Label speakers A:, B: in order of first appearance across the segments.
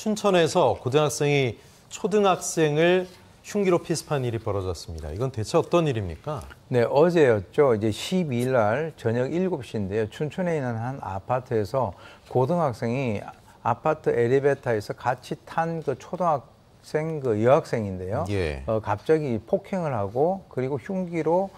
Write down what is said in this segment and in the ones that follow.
A: 춘천에서 고등학생이 초등학생을 흉기로 피습한 일이 벌어졌습니다. 이건 대체 어떤 일입니까?
B: 네, 어제였죠. 이제 12일 날 저녁 7시인데요. 춘천에 있는 한 아파트에서 고등학생이 아파트 엘리베이터에서 같이 탄 그 초등학생 그 여학생인데요.
A: 예.
B: 갑자기 폭행을 하고 그리고 흉기로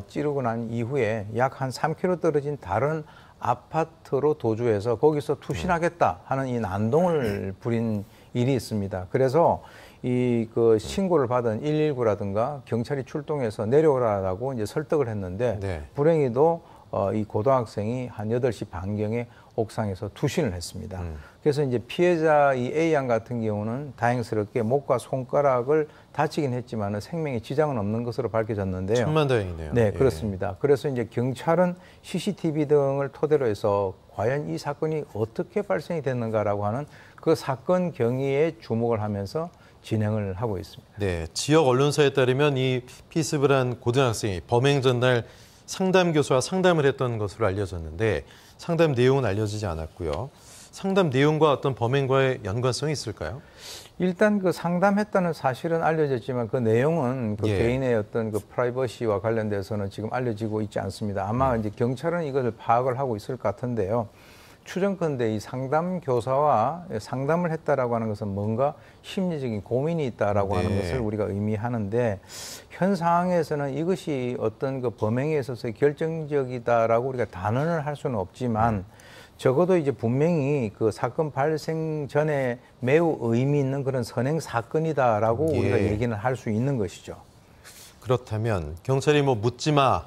B: 찌르고 난 이후에 약 한 3km 떨어진 다른 아파트로 도주해서 거기서 투신하겠다 하는 이 난동을 부린 일이 있습니다. 그래서 이 그 신고를 받은 119라든가 경찰이 출동해서 내려오라고 이제 설득을 했는데
A: 네.
B: 불행히도 이 고등학생이 한 8시 반경에 옥상에서 투신을 했습니다. 그래서 이제 피해자 이 A양 같은 경우는 다행스럽게 목과 손가락을 다치긴 했지만 생명에 지장은 없는 것으로 밝혀졌는데요.
A: 천만다행이네요.
B: 네,
A: 예.
B: 그렇습니다. 그래서 이제 경찰은 CCTV 등을 토대로 해서 과연 이 사건이 어떻게 발생이 됐는가라고 하는 그 사건 경위에 주목을 하면서 진행을 하고 있습니다.
A: 네, 지역 언론사에 따르면 이 피습을 한 고등학생이 범행 전날 상담 교수와 상담을 했던 것으로 알려졌는데 상담 내용은 알려지지 않았고요. 상담 내용과 어떤 범행과의 연관성이 있을까요?
B: 일단 그 상담했다는 사실은 알려졌지만 그 내용은 그
A: 예.
B: 개인의 어떤 그 프라이버시와 관련돼서는 지금 알려지고 있지 않습니다. 아마 이제 경찰은 이것을 파악을 하고 있을 것 같은데요. 추정컨대 이 상담 교사와 상담을 했다라고 하는 것은 뭔가 심리적인 고민이 있다라고
A: 네.
B: 하는 것을 우리가 의미하는데 현 상황에서는 이것이 어떤 그 범행에 있어서 결정적이다라고 우리가 단언을 할 수는 없지만 적어도 이제 분명히 그 사건 발생 전에 매우 의미 있는 그런 선행 사건이다라고
A: 예.
B: 우리가 얘기는 할 수 있는 것이죠.
A: 그렇다면 경찰이 뭐 묻지마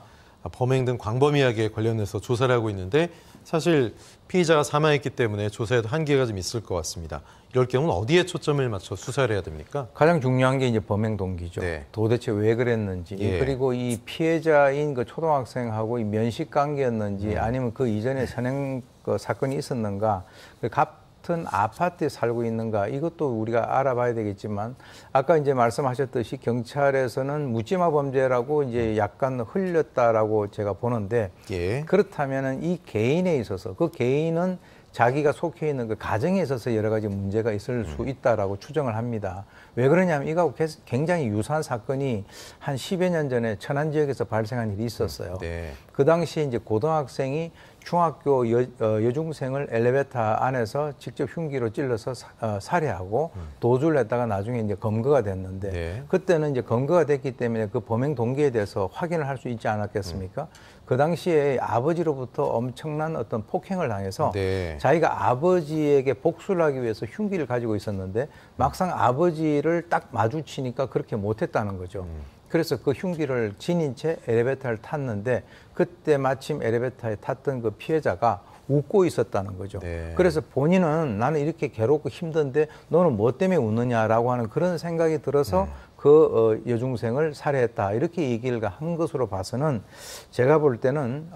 A: 범행 등 광범위하게 관련해서 조사를 하고 있는데 사실 피의자가 사망했기 때문에 조사에도 한계가 좀 있을 것 같습니다. 이럴 경우는 어디에 초점을 맞춰 수사를 해야 됩니까?
B: 가장 중요한 게 이제 범행 동기죠.
A: 네.
B: 도대체 왜 그랬는지
A: 예.
B: 그리고 이 피해자인 그 초등학생하고 이 면식 관계였는지 아니면 그 이전에 선행 그 사건이 있었는가, 그 같은 아파트에 살고 있는가 이것도 우리가 알아봐야 되겠지만 아까 이제 말씀하셨듯이 경찰에서는 묻지마 범죄라고 이제 약간 흘렸다라고 제가 보는데
A: 예.
B: 그렇다면은 이 개인에 있어서 그 개인은 자기가 속해 있는 그 가정에 있어서 여러 가지 문제가 있을 수 있다라고 추정을 합니다. 왜 그러냐면 이거하고 굉장히 유사한 사건이 한 10여 년 전에 천안 지역에서 발생한 일이 있었어요.
A: 네.
B: 그 당시에 이제 고등학생이 중학교 여중생을 엘리베이터 안에서 직접 흉기로 찔러서 살해하고 도주를 했다가 나중에 이제 검거가 됐는데
A: 네.
B: 그때는 이제 검거가 됐기 때문에 그 범행 동기에 대해서 확인을 할 수 있지 않았겠습니까? 그 당시에 아버지로부터 엄청난 어떤 폭행을 당해서
A: 네.
B: 자기가 아버지에게 복수를 하기 위해서 흉기를 가지고 있었는데 막상 아버지를 딱 마주치니까 그렇게 못했다는 거죠. 그래서 그 흉기를 지닌 채 엘리베이터를 탔는데 그때 마침 엘리베이터에 탔던 그 피해자가 웃고 있었다는 거죠.
A: 네.
B: 그래서 본인은 나는 이렇게 괴롭고 힘든데 너는 뭐 때문에 웃느냐라고 하는 그런 생각이 들어서 그 여중생을 살해했다 이렇게 얘기를 한 것으로 봐서는 제가 볼 때는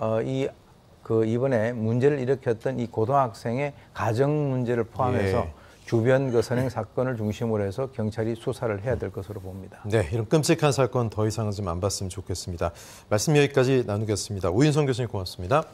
B: 이번에 문제를 일으켰던 이 고등학생의 가정 문제를 포함해서
A: 예.
B: 주변 그 선행 사건을 중심으로 해서 경찰이 수사를 해야 될 것으로 봅니다.
A: 네, 이런 끔찍한 사건 더 이상은 좀 안 봤으면 좋겠습니다. 말씀 여기까지 나누겠습니다. 우인성 교수님 고맙습니다.